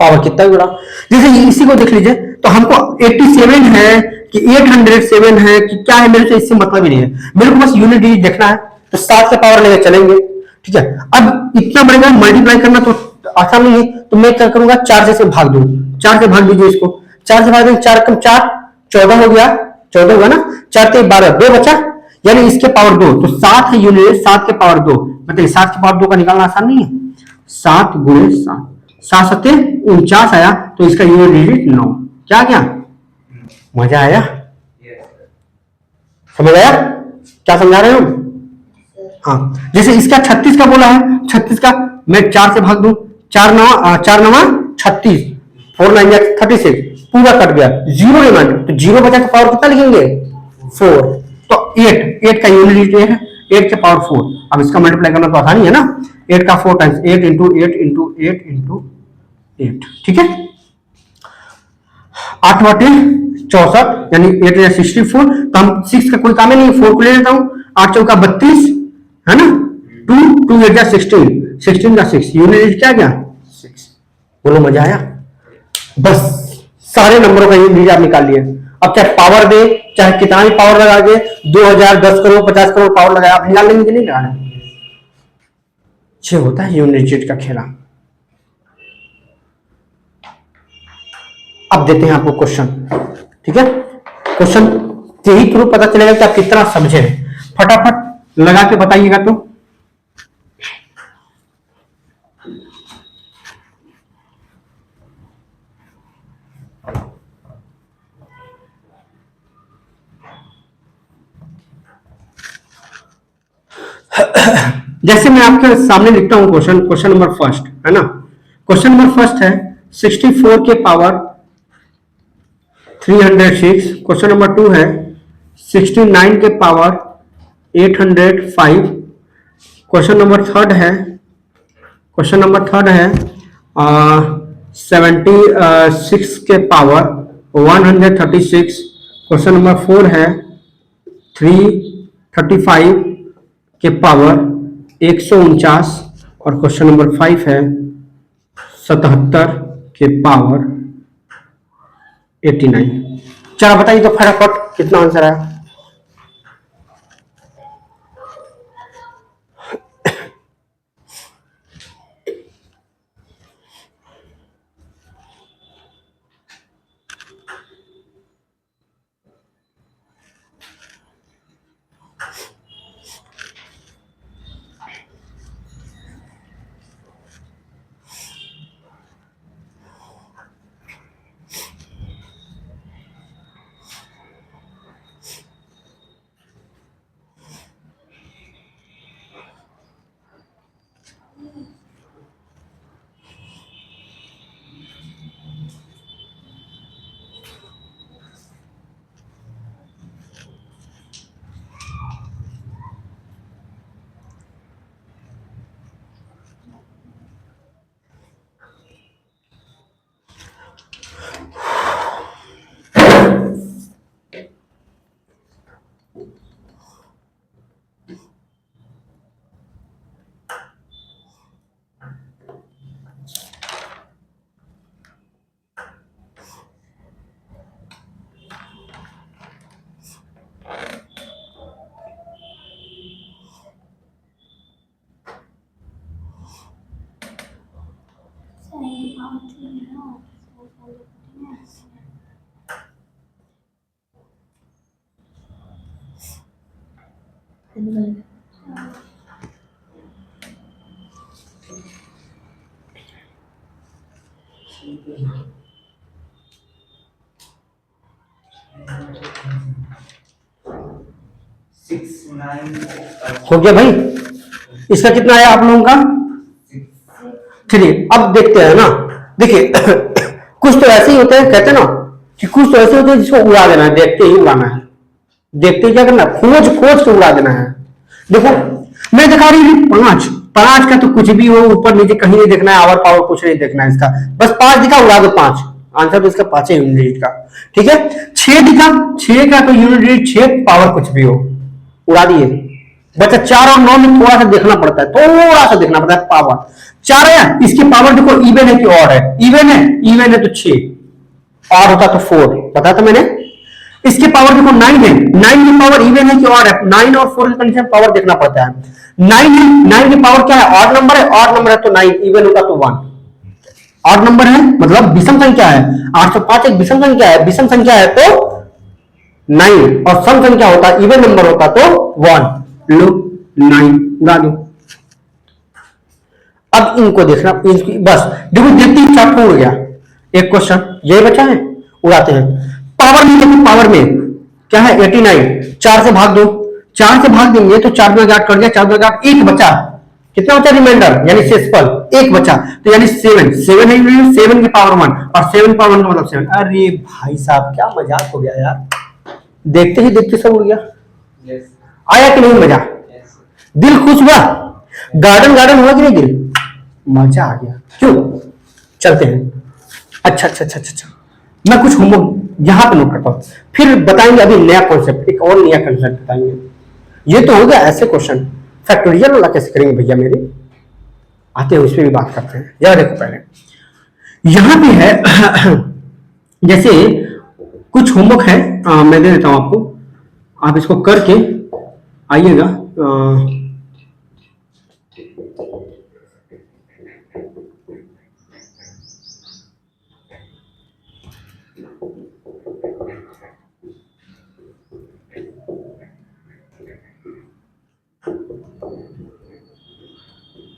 पावर कितना जुड़ा, जैसे इसी को देख लीजिए, तो हमको 87 है कि 807 है कि क्या है, मेरे से इससे मतलब ही नहीं है, मेरे को बस यूनिट डिजिट देखना है, तो 7 से पावर लेकर चलेंगे, ठीक है। अब इतना बढ़ेगा, मल्टीप्लाई करना तो आसान नहीं है, तो मैं क्या करूंगा, चार से भाग दूं, चार से भाग दीजिए इसको, चार से भाग देंगे, चार कम चार 14 हो गया, 14 होगा ना, चार ते 12, दो बचा, यानी इसके पावर दो, तो 7 है यूनिट, 7 के पावर दो, बताइए 7 के पावर दो का निकालना आसान नहीं है, 7 गुणे 7, 7 सत्ते 49 आया, तो इसका यूनिट डिजिट 9। क्या क्या मजा आया, समझ आया क्या समझा रहे हो। हाँ, जैसे इसका 36 का बोला है, 36 का मैं चार से भाग दूं, चार नवा 36, 4 9 36, पूरा कट गया, जीरो रिमाइंडर, तो जीरो बचा के पावर कितना लिखेंगे 4, तो 8, 8 का यूनिट डिजिट है, 8 के पावर 4। अब इसका मल्टीप्लाई करना तो आसानी है ना, 8 का 4 टाइम्स 8 इंटू 8 इंटू 8 इंटू 8, ठीक है, 8 बटे 64, यानी 8 या 64, तो हम 6 का कोई काम ही नहीं, 4 को ले लेता हूं, 8 चौका 32, है ना, 2 2 8 16, 16 का 6, यूनिट क्या गया 6। बोलो मजा आया। बस सारे नंबरों का यूनिट आप निकाल लिए। अब चाहे पावर दे, चाहे कितना भी पावर लगा के, 2000 10 करोड़ 50 करोड़ पावर लगाया, आप निकाल लेंगे कि नहीं निकालें। ये होता है यूनिट डिजिट का खेला। अब देते हैं आपको क्वेश्चन, ठीक है, क्वेश्चन के ही थ्रू पता चलेगा कि आप कितना समझे हैं, फटाफट लगा के बताइएगा। तो जैसे मैं आपके सामने लिखता हूं क्वेश्चन, क्वेश्चन नंबर फर्स्ट है ना, क्वेश्चन नंबर फर्स्ट है 64 के पावर 306, क्वेश्चन नंबर टू है 69 के पावर 805, क्वेश्चन नंबर थर्ड है, क्वेश्चन नंबर थर्ड है 76 के पावर 136, क्वेश्चन नंबर फोर है 335 के पावर 149, और क्वेश्चन नंबर 5 है 77 के पावर 89। चलो बताइए तो फटाफट कितना आंसर है। हो गया भाई। इसका कितना आया आप लोगों का? 3। अब देखते हैं ना, देखिए कुछ तो ऐसे ही होते हैं, कहते हैं ना कि कुछ तो ऐसे होते हैं जिसको उड़ा देना है, देखते ही उड़ाना है, देखते ही क्या करना, खोज खोज के उड़ा देना है। देखो मैं दिखा रही हूँ 5, 5 का तो कुछ भी हो, ऊपर नीचे कहीं नहीं देखना है, आवर पावर कुछ नहीं देखना है इसका, बस 5 दिखा उड़ा दो 5, आंसर तो इसका 5 है यूनिट डिजिट का। ठीक है, 6 दिखा, 6 का तो यूनिट डिजिट 6 पावर कुछ भी हो, उड़ा दिए। बच्चा 4 और 9 में थोड़ा सा देखना पड़ता है, थोड़ा सा देखना पड़ता है पावर। 4 है, इसकी पावर देखो इवन है कि ऑड है, इवन है, इवन है तो 6, ऑड होता तो 4, पता था मैंने। इसकी पावर देखो 9 है, 9 की पावर इवन है कि ऑड है, 9 और 4 की कंडीशन पावर देखना पड़ता है। 9 है, 9 की पावर क्या है, ऑड नंबर है, ऑड नंबर है तो 9, इवन होता तो 1, ऑड नंबर है मतलब विषम संख्या है, 805 एक विषम संख्या है, विषम संख्या है तो 9, और सम संख्या होता है, इवन नंबर होता तो 1। लो 9 उड़ा दो। अब इनको देखना, बस देखो देखते ही चैप्टर उड़ गया, एक क्वेश्चन यही बचा है, उड़ाते हैं। पावर में देखो, पावर में क्या है 89, 4 से भाग दो, 4 से भाग देंगे तो 4 में 8 कट गया, 4 में 8 एक बचा, कितना बचा रिमाइंडर यानी शेषफल एक बचा, तो यानी 7, 7 है, 7 की पावर 1 और 7 पावर 1 का मतलब 7। अरे भाई साहब क्या मजाक हो गया यार, देखते ही देखते सब उड़ गया। आया कि नहीं मजा? दिल खुश हुआ, गार्डन गार्डन हुआ कि नहीं दिल, मजा आ गया। क्यों, चलते हैं। अच्छा अच्छा अच्छा अच्छा, मैं कुछ होमवर्क यहां पे नोट करता हूं, फिर बताएंगे अभी नया कॉन्सेप्ट, एक और नया कॉन्सेप्ट बताएंगे। ये तो हो गया ऐसे क्वेश्चन, फैक्टोरियल वाला कैसे करेंगे भैया मेरे, आते हैं उस पर भी बात करते हैं। यार देखो पहले यहां पे है जैसे कुछ होमवर्क है, मैं दे देता हूं आपको, आप इसको करके आइएगा।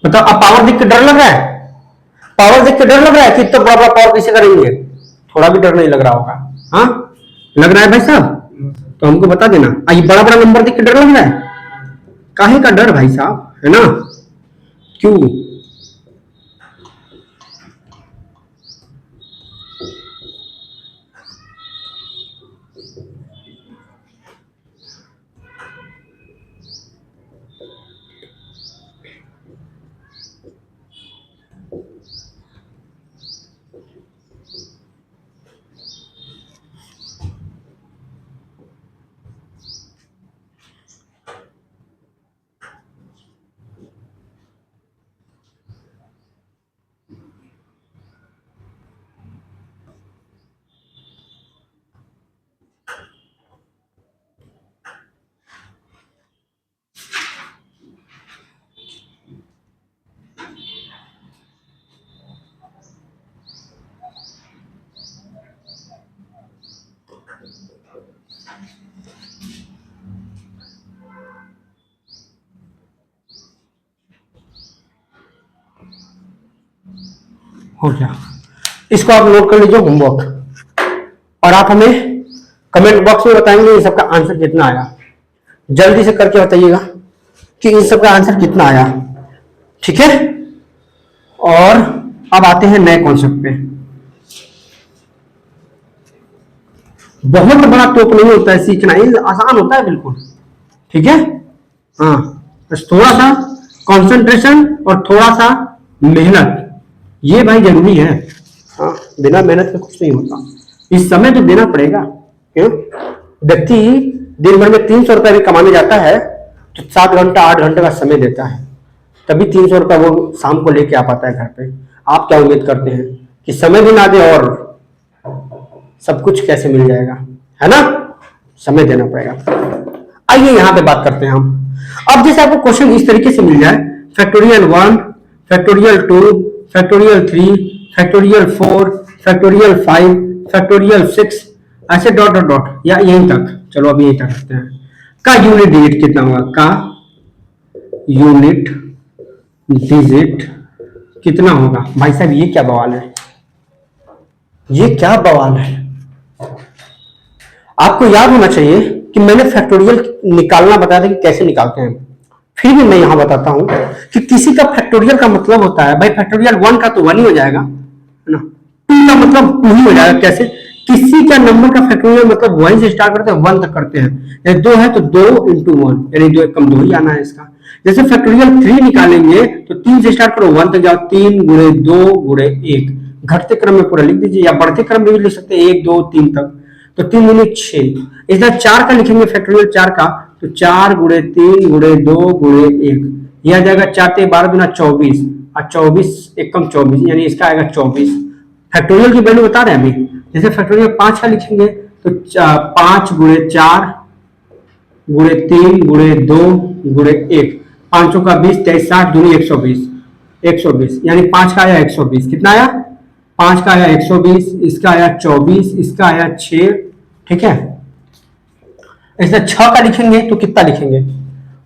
मतलब अब पावर देख के डर लग रहा है, पावर देख के डर लग रहा है कि इतना बड़ा बड़ा पावर कैसे करेंगे, थोड़ा भी डर नहीं लग रहा होगा, हाँ लग रहा है भाई साहब, तो हमको बता देना। ये बड़ा बड़ा नंबर देख के डर लग रहा है, काहे का डर भाई साहब, है ना, क्यों? हो गया, इसको आप नोट कर लीजिए होमवर्क, और आप हमें कमेंट बॉक्स में बताएंगे इन सबका आंसर कितना आया, जल्दी से करके बताइएगा कि इन सबका आंसर कितना आया, ठीक है। और अब आते हैं नए कॉन्सेप्ट पे। बहुत बड़ा तोप नहीं होता है सीखना, ये आसान होता है बिल्कुल, ठीक है। हाँ बस थोड़ा सा कंसंट्रेशन और थोड़ा सा मेहनत, ये भाई जरूरी है। हाँ बिना मेहनत के कुछ नहीं होता, इस समय तो देना पड़ेगा। क्यों, व्यक्ति दिन भर में 300 रुपया भी कमाने जाता है तो 7 घंटा 8 घंटे का समय देता है, तभी 300 रुपया वो शाम को लेके आ पाता है घर पे। आप क्या उम्मीद करते हैं कि समय भी ना दे और सब कुछ कैसे मिल जाएगा, है ना, समय देना पड़ेगा। आइए यहां पे बात करते हैं हम। अब जैसे आपको क्वेश्चन इस तरीके से मिल जाए, factorial 1, factorial 2, factorial 3, factorial 4, factorial 5, factorial 6, ऐसे डॉट डॉट डॉट या यहीं तक। चलो अब यहीं तक रखते हैं। का यूनिट डिजिट कितना होगा? का यूनिट डिजिट कितना होगा? भाई साहब ये क्या बवाल है, ये क्या बवाल है। आपको याद होना चाहिए कि मैंने फैक्टोरियल निकालना बताया था कि कैसे निकालते हैं, फिर भी मैं यहां बताता हूं कि किसी का फैक्टोरियल का मतलब होता है भाई फैक्टोरियल 1 का तो 1 ही हो जाएगा, है ना, 2 का मतलब 2 ही हो जाएगा। कैसे? किसी का नंबर का फैक्टोरियल मतलब 1 से स्टार्ट करते हैं 1 तक करते हैं, यानी 2 है तो 2 into 1 यानी 2 कम 2 ही आना है इसका। जैसे फैक्टोरियल 3 निकालेंगे तो 3 से स्टार्ट करो 1 तक जाओ, 3 गुणे 2 गुणे 1, घटते क्रम में पूरा लिख दीजिए या बढ़ते क्रम में भी लिख सकते हैं 1 2 3 तक, तो 3 गुणे 6। इसलिए 4 का लिखेंगे फैक्टोरियल 4 का तो 4 गुणे 3 गुणे 2 गुणे 1, यह आ जाएगा 4 ते 12 दुना 24 और 24 एक कम 24 यानी इसका आएगा 24। फैक्टोरियल की वैल्यू बता रहे हैं अभी। जैसे फैक्टोरियल 5 का लिखेंगे तो 5 गुणे 4 गुणे 3 गुणे 2 गुणे 1, 5 का 20 23 60 दूनी 120, 120 यानी 5 का आया 120। कितना आया? 5 का आया 120, इसका आया 24, इसका आया 6। ठीक है, ऐसे 6 का लिखेंगे तो कितना लिखेंगे?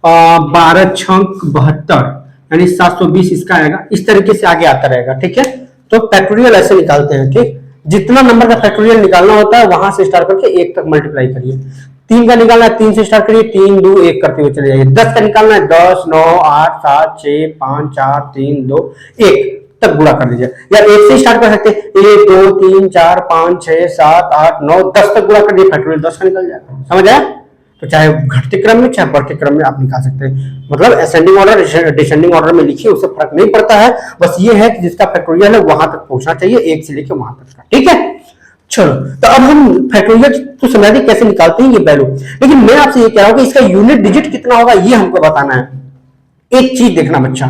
12 छंक 72 यानी 720 इसका आएगा। इस तरीके से आगे आता रहेगा। ठीक है, तो फैक्टोरियल ऐसे निकालते हैं। ठीक, जितना नंबर का फैक्टोरियल निकालना होता है वहां से स्टार्ट करके 1 तक मल्टीप्लाई करिए। 3 का निकालना है 3 से स्टार्ट करिए, 3 2 1 करते हुए चले जाइए। 10 का निकालना है 10 9 8 7 6 5 4 3 2 1 तक गुणा कर लीजिए, या 1 से स्टार्ट कर सकते हैं 1 2 3 4 5 6 7 8 9 10 तक गुणा कर दिए, फैक्टोरियल 10 का निकल जाएगा। समझ आया? तो चाहे घटते क्रम में चाहे बढ़ते क्रम में आप निकाल सकते हैं, मतलब असेंडिंग ऑर्डर डिसेंडिंग ऑर्डर में लिखिए, उससे फर्क नहीं पड़ता है। बस ये है कि जिसका फैक्टोरियल है वहां तक पहुंचना चाहिए, 1 से लेकर वहां तक का। ठीक है, चलो तो अब हम फैक्टोरियल तो समझ गए कैसे निकालते हैं ये वैल्यू, लेकिन मैं आपसे ये कह रहा हूं कि इसका यूनिट डिजिट कितना होगा ये हमको बताना है। एक चीज देखना बच्चा,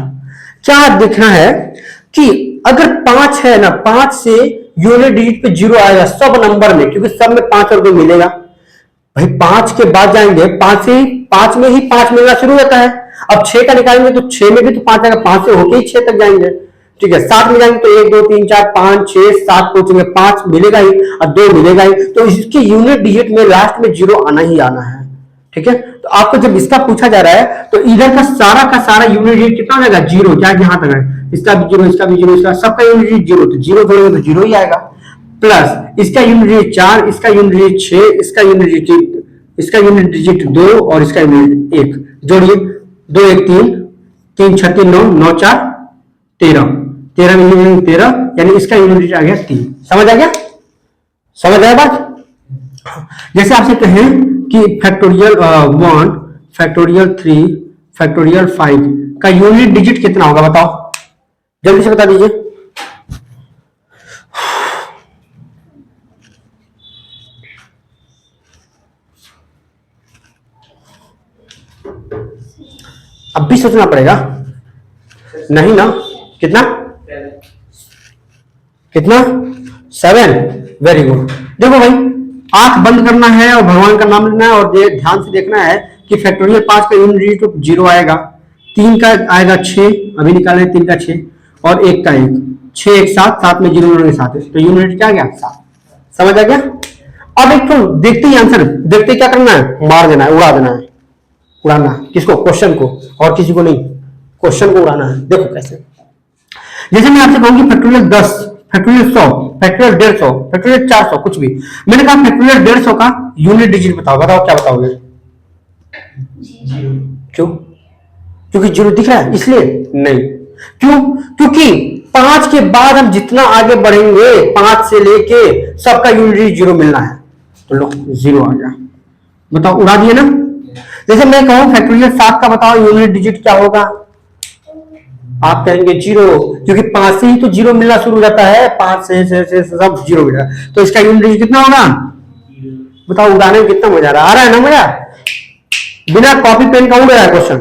क्या देखना है कि अगर 5 है ना, 5 से यूनिट डिजिट पे 0 आएगा सब नंबर में, क्योंकि सब में 5 और 2 मिलेगा। भाई 5 के बाद जाएंगे 5 से 5 में ही 5 मिलना शुरू होता है। अब 6 का निकालेंगे तो 6 में भी तो 5 आएगा, 5 से होके ही 6 तक जाएंगे। ठीक है, 7 में जाएंगे तो 1 2 3 4 5 6 7 पहुंचेंगे, 5 मिलेगा ही और 2 मिलेगा ही, तो इसके यूनिट डिजिट में लास्ट में 0 आना ही आना है। ठीक है, तो आपको जब इसका पूछा जा रहा है तो इधर का सारा यूनिट डिजिट कितना हो जाएगा? 0, क्या यहां तक है, इसका भी 0 इसका भी 0 इसका सबका यूनिट डिजिट 0, तो 0 जोड़ेंगे तो 0 ही आएगा। प्लस इसका यूनिट डिजिट 4, इसका यूनिट डिजिट 6, इसका यूनिट डिजिट 2 और इसका यूनिट 1, जोड़िए 2 1 3 3 6 3 9 9 4 13, 13 में यूनिट 13 यानी इसका यूनिट डिजिट आ गया 3। समझ आ गया? समझ आया बात? जैसे आपसे कहें कि फैक्टोरियल 1 फैक्टोरियल 3 फैक्टोरियल 5 का यूनिट डिजिट कितना होगा बताओ, जल्दी से बता दीजिए। अब भी सोचना पड़ेगा, नहीं ना? कितना कितना 7। Very good. देखो भाई, आंख बंद करना है और भगवान का नाम लेना है और ध्यान से देखना है कि फैक्टोरियल 5 का यूनिट डिजिट तो 0 आएगा, 3 का आएगा 6, अभी निकाले 3 का 6 और 1 का 1, 6 1 7, 7 में 0 7 है, तो यूनिट क्या आ गया 7। समझ आ गया? अब एक तो देखते ही आंसर, देखते क्या करना है, मार देना है, उड़ा देना है। उड़ाना किसको? क्वेश्चन को, और किसी को नहीं, क्वेश्चन को उड़ाना है। देखो कैसे, जैसे मैं आपसे कहूंगी फैक्टोरियल 10 फैक्टोरियल 100 फैक्टोरियल 150 फैक्टोरियल 400 कुछ भी, मैंने कहा फैक्टोरियल 150 का यूनिट डिजिट बताओ, बताओ क्या बताओगे? क्यों? क्योंकि 0 दिख रहा है इसलिए? नहीं, क्यों? क्योंकि 5 के बाद हम जितना आगे बढ़ेंगे 5 से लेके सबका यूनिट डिजिट 0 मिलना है, तो लो 0 आ गया। बताओ, उड़ा दिए ना? जैसे मैं कहूं फैक्टोरियल 7 का बताओ यूनिट डिजिट क्या होगा, आप कहेंगे 0, क्योंकि 5 से ही तो 0 मिलना शुरू हो जाता है, 5 से सब 0 मिला, तो इसका यूनिट डिजिट कितना होगा? बताओ, उड़ाने में कितना मजा आ रहा है ना? मजा बिना कॉपी पेन का उड़ रहा है क्वेश्चन।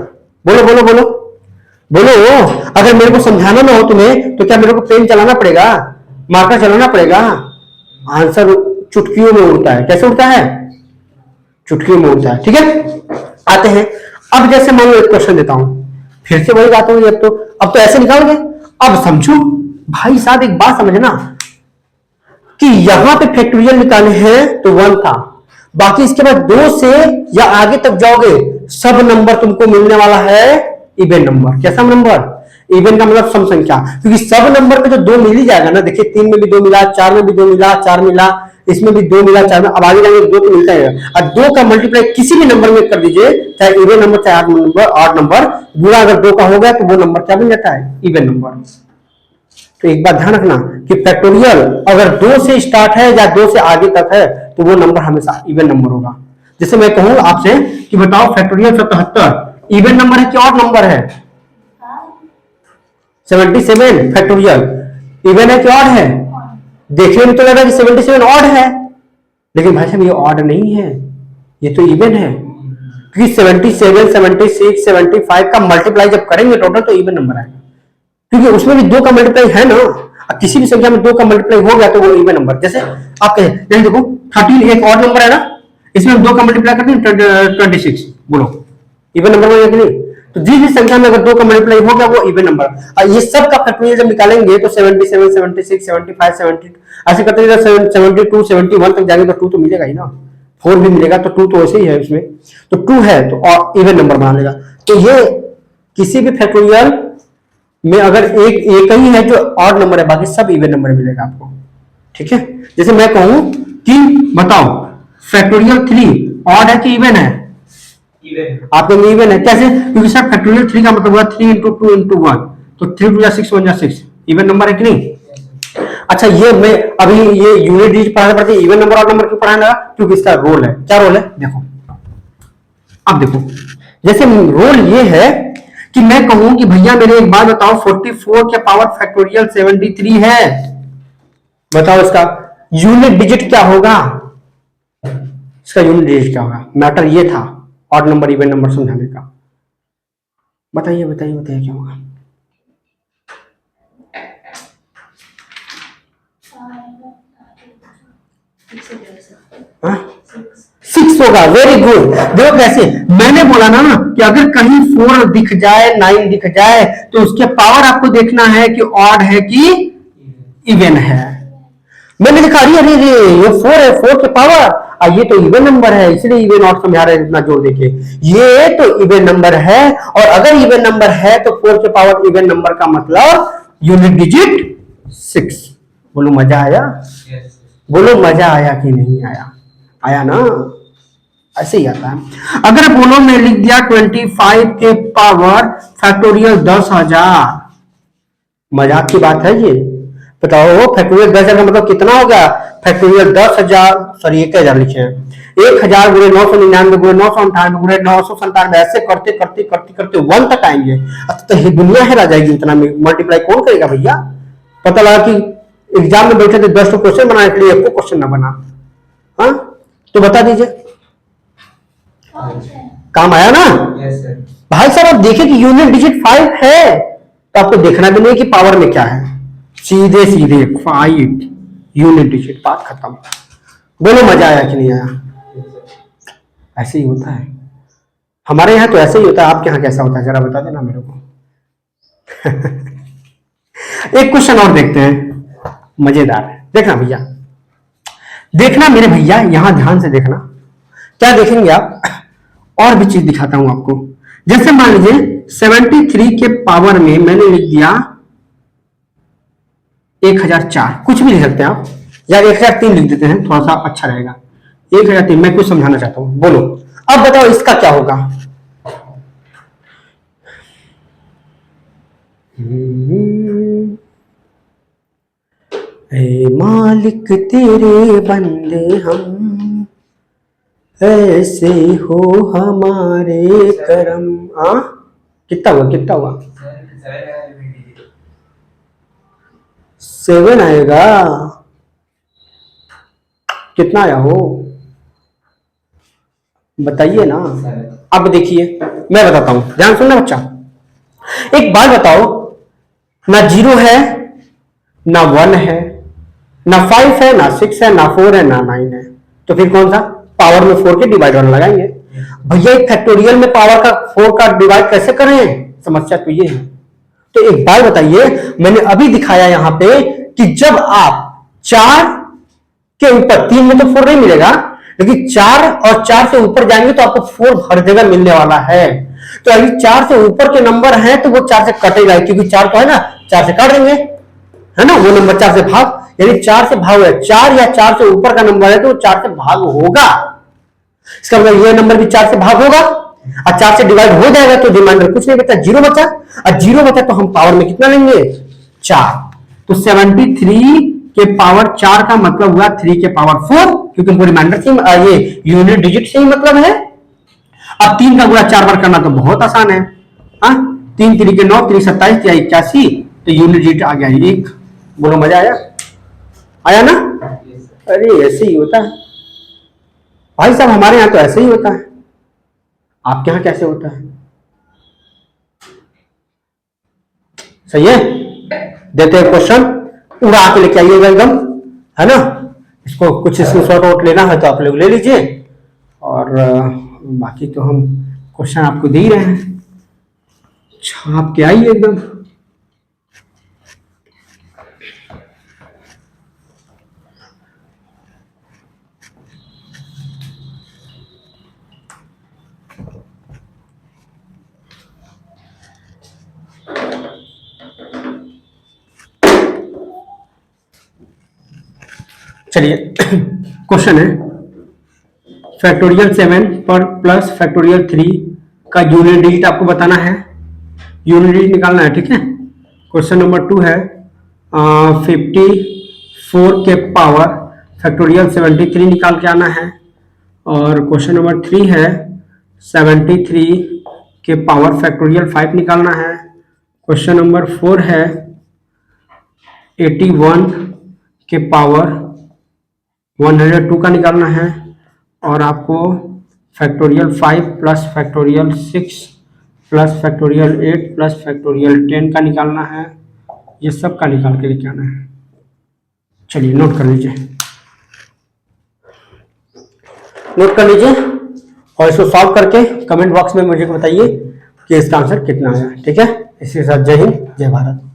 बोलो बोलो बोलो बोलो, अगर मेरे को समझाना ना हो तुम्हें तो क्या मेरे को पेन चलाना पड़ेगा, मार्कर चलाना पड़ेगा? आंसर चुटकियों में उड़ता है। कैसे उड़ता है? चुटकियों में उड़ता है। ठीक है, आते हैं। अब जैसे मान लो एक क्वेश्चन देता हूं, फिर से वही बात होगी। अब तो ऐसे निकालोगे। अब समझो, भाई साहब एक बात समझना कि यहां पे फैक्टोरियल निकाले हैं तो 1 था, बाकी इसके बाद 2 से या आगे तक जाओगे सब नंबर तुमको मिलने वाला है इवन नंबर। क्या सम नंबर? इवन का मतलब सम संख्या, क्योंकि सब नंबर पे तो 2 मिल ही जाएगा ना। देखिए 3 में भी 2 मिला, 4 में भी 2 मिला, 4 मिला, इसमें भी 2 मिला, 4 में, अब आगे जाएंगे 2 तो मिलता है। और 2 का मल्टीप्लाई किसी भी नंबर में कर दीजिए, चाहे इवन नंबर चाहे ऑड नंबर, गुणा अगर 2 का हो गया तो वो नंबर क्या बन जाता है? Even number. तो एक बात ध्यान रखना कि फैक्टोरियल अगर 2 से स्टार्ट है या 2 से आगे तक है तो वो नंबर हमेशा इवन नंबर होगा। जैसे मैं कहूं आपसे कि बताओ फैक्टोरियल 77 इवन नंबर है कि ऑड नंबर है? 77 फैक्टोरियल इवन है कि ऑड है? देखने में तो लग रहा है कि 77 ऑड है, लेकिन भाई साहब ये ऑड नहीं है, ये तो इवन है। क्योंकि 77, 76, 75 का मल्टीप्लाई जब करेंगे टोटल तो इवन नंबर आएगा, क्योंकि उसमें भी 2 का मल्टीप्लाई है ना। किसी भी संख्या में 2 का मल्टीप्लाई हो गया तो वो इवन नंबर। जैसे आप कहें देखो 13 एक ऑड नंबर है ना, इसमें हम 2 का मल्टीप्लाई करते हैं 26, बोलो इवन नंबर बनेगा कि नहीं? तो जिस भी संख्या में अगर 2 का मल्टीप्लाई हो गया वो इवन नंबर। और ये सब का फैक्टोरियल जब निकालेंगे तो 77, 76, 75, 72 ऐसे करते 72, 71 तक जाएंगे तो 2 तो मिलेगा ही ना, 4 भी मिलेगा तो 2 तो ऐसे ही है उसमें, तो 2 है तो इवन नंबर बना लेगा। तो ये किसी भी फैक्टोरियल में अगर एक ही है जो ऑड नंबर है, बाकी सब इवन नंबर मिलेगा आपको। ठीक है, जैसे मैं कहूं कि बताओ फैक्टोरियल 3 ऑड है कि इवन है? आपके लिए इवन है। कैसे? क्योंकि सर फैक्टोरियल 3 का मतलब हुआ 3 into 2 into 1, तो 3 2 6 1 6 इवन नंबर है कि नहीं? अच्छा ये मैं अभी ये यूनिट डिजिट पढ़ाना पड़ती है, इवन नंबर ऑड नंबर क्यों पढ़ाना लगा? क्योंकि इसका रोल है। क्या रोल है? देखो अब देखो, जैसे रोल ये है कि मैं कहूं कि भैया मेरे एक बात बताओ 44 के पावर फैक्टोरियल 73 है, बताओ इसका यूनिट डिजिट क्या होगा? इसका यूनिट डिजिट क्या होगा? मैटर ये था ऑड नंबर इवन नंबर समझाने का। बताइए बताइए बताइए क्या होगा? हाँ 6 होगा। Very good. देखो कैसे मैंने बोला ना कि अगर कहीं 4 दिख जाए 9 दिख जाए तो उसके पावर आपको देखना है कि ऑड है कि इवन है। मैंने देखा अरे अरे ये 4 है, 4 के पावर ये तो इवन नंबर है, इसलिए इवन ऑड समझा रहे हैं इतना जोर देके। ये तो इवन नंबर है, और अगर इवन नंबर है तो 4 के पावर इवन नंबर का मतलब यूनिट डिजिट 6। बोलो मजा आया? बोलो मजा आया कि नहीं आया? आया ना? ऐसे ही आता है। अगर बोलो मैं लिख दिया 25 के पावर फैक्टोरियल 10,000, मजाक की बात है ये? बताओ फैक्टोरियल 10,000 का मतलब कितना होगा? फैक्टोरियल 10,000 सॉरी 1,000 लिखे हैं, 1,000 गुणे 999 गुणे 998 गुणे 997, ऐसे करते करते करते करते 1 तक आएंगे। तो ये दुनिया हेरा जाएगी, इतना मल्टीप्लाई कौन करेगा भैया? पता लगा कि एग्जाम में बैठे थे 10 क्वेश्चन बनाने के लिए, एक क्वेश्चन ना बना। हाँ तो बता दीजिए काम आया ना? भाई साहब आप देखिए कि यूनिट डिजिट 5 है तो आपको देखना भी नहीं कि पावर में क्या है, सीधे सीधे 5 यूनिट डिजिट, बात खत्म। बोलो मजा आया कि नहीं आया? ऐसे ही होता है हमारे यहाँ, तो ऐसे ही होता है। आपके यहाँ कैसा होता है जरा बता देना मेरे को। एक क्वेश्चन और देखते हैं, मजेदार है, देखना भैया, देखना मेरे भैया, यहां ध्यान से देखना। क्या देखेंगे आप? और भी चीज दिखाता हूं आपको। जैसे मान लीजिए 73 के पावर में मैंने लिख दिया 1004, कुछ भी लिख सकते हैं आप, या 1003 लिख देते हैं, थोड़ा सा अच्छा रहेगा। 1003 मैं कुछ समझाना चाहता हूं, बोलो अब बताओ इसका क्या होगा? ए मालिक तेरे बंदे हम, ऐसे हो हमारे करम। कितना हुआ? कितना हुआ? 7 आएगा। कितना आया हो बताइए ना। अब देखिए मैं बताता हूं, ध्यान सुनना बच्चा। एक बात बताओ, ना 0 है ना 1 है ना 5 है ना 6 है ना 4 है ना 9 है, तो फिर कौन सा? पावर में 4 के डिवाइडर लगाएंगे। भैया एक फैक्टोरियल में पावर का 4 का डिवाइड कैसे करें? समस्या तो ये है। तो एक बात बताइए, मैंने अभी दिखाया यहां पे कि जब आप 4 के ऊपर, 3 में तो 4 नहीं मिलेगा, लेकिन 4 और 4 से ऊपर जाएंगे तो आपको 4 हर जगह मिलने वाला है। तो अभी 4 से ऊपर के नंबर हैं तो वो 4 से कटेगा, क्योंकि 4 तो है ना, 4 से काट देंगे, है ना, वो नंबर 4 से भाग, यानी 4 से भाग है, 4 या 4 से ऊपर का नंबर है तो 4 से भाग होगा। इसका मतलब ये नंबर भी 4 से भाग होगा और 4 से डिवाइड हो जाएगा तो रिमाइंडर कुछ नहीं बचा, 0 बचा। और 0 बचा तो हम पावर में कितना लेंगे, 4। तो 73 के पावर 4 का मतलब हुआ 3 के पावर 4, क्योंकि हमको रिमाइंडर से ये यूनिट डिजिट से ही मतलब है। अब 3 का गुणा 4 बार करना तो बहुत आसान है। 3 3 के 9, 3 27 या 81, तो यूनिट डिजिट आ गया 1। बोलो मजा आया, आया ना? अरे ऐसे ही होता है भाई साहब, हमारे यहाँ तो ऐसे ही होता है। आपके यहाँ कैसे होता है? सही है, देते हैं क्वेश्चन, उड़ा के लेके आइएगा एकदम, है ना। इसको कुछ स्क्रीनशॉट आउट लेना है तो आप लोग ले लीजिए, और बाकी तो हम क्वेश्चन आपको दे ही रहे हैं, छाप के आइए एकदम। चलिए क्वेश्चन है, फैक्टोरियल 7 पर प्लस फैक्टोरियल 3 का यूनिट डिजिट आपको बताना है, यूनिट डिजिट निकालना है, ठीक है। क्वेश्चन नंबर 2 है 54 के पावर फैक्टोरियल 73 निकाल के आना है। और क्वेश्चन नंबर 3 है 73 के पावर फैक्टोरियल 5 निकालना है। क्वेश्चन नंबर 4 है 81 के पावर 102 का निकालना है। और आपको factorial 5 plus factorial 6 plus factorial 8 plus factorial 10 का निकालना है। ये सब का निकाल के लेके आना है। चलिए नोट कर लीजिए, नोट कर लीजिए, और इसको सॉल्व करके कमेंट बॉक्स में मुझे बताइए कि इसका आंसर कितना आया, ठीक है। इसके साथ जय हिंद, जय भारत।